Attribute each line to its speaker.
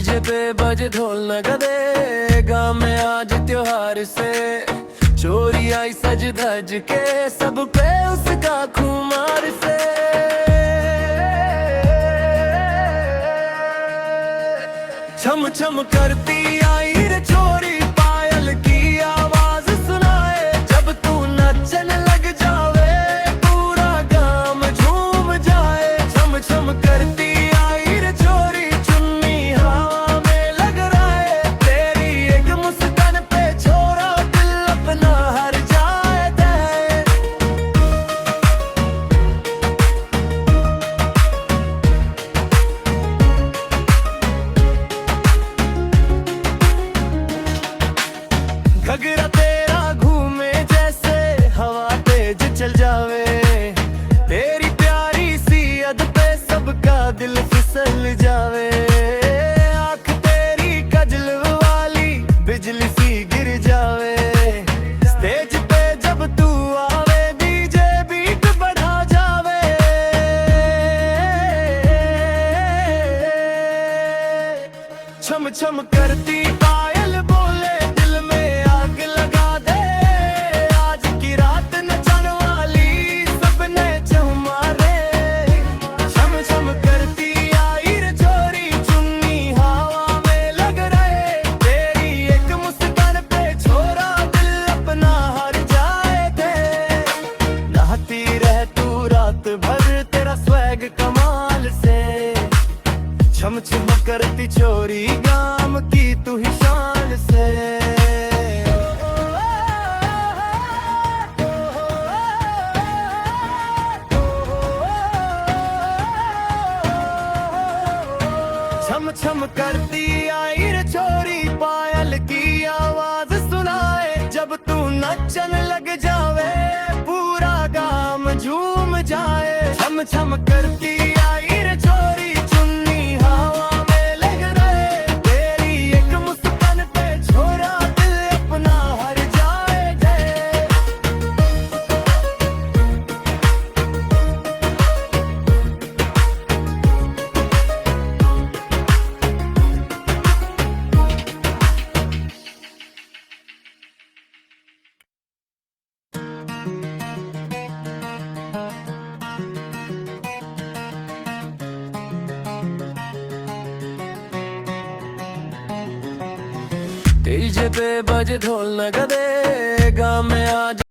Speaker 1: DJ पे बजे ढोल नगदे, गाँव में आज त्योहार से चोरी आई सज धज के, सब पे उसका खुमार से। छम छम करती आई रे छोरी, पायल की आवाज सुनाए, जब तू नचने लग जावे पूरा गाँव झूम जाए। छम छम करती आई रे छोरी, चुन्नी हवा में लग रहा है, तेरी एक मुस्कान पे छोरा दिल अपना हर जाए दे। घगरा तेरा घूमे जैसे हवा तेज चल जावे, तेरी प्यारी सी अद पे सबका दिल फिसल जावे। आँख तेरी कजल वाली बिजली सी गिर जावे, स्टेज पे जब तू आवे डीजे बीट बढ़ा जावे। छम छम करती पायल बोले, दिल में आग लगा दे, आज की रात नचन वाली सबने चहुमा रे। छम छम करती आई रे छोरी, चुन्नी हवा में लग रहे, तेरी एक मुस्कान पे छोरा दिल अपना हर जाए दे। नहाती रह तू रात भर, तेरा स्वैग कमाल से, छम छम करती चोरी गाम की तू ही शान से। छम छम करती आई रे छोरी, पायल की आवाज सुनाए, जब तू नचन लग जावे पूरा गाँव झूम जाए। छम छम करती आई रे छोरी, चुन्नी हवा में लग रहे, तेरी एक मुस्कान पे छोरा दिल अपना हर जाए दे। डीजे पे बजे ढोल नगदे, गाँव में आज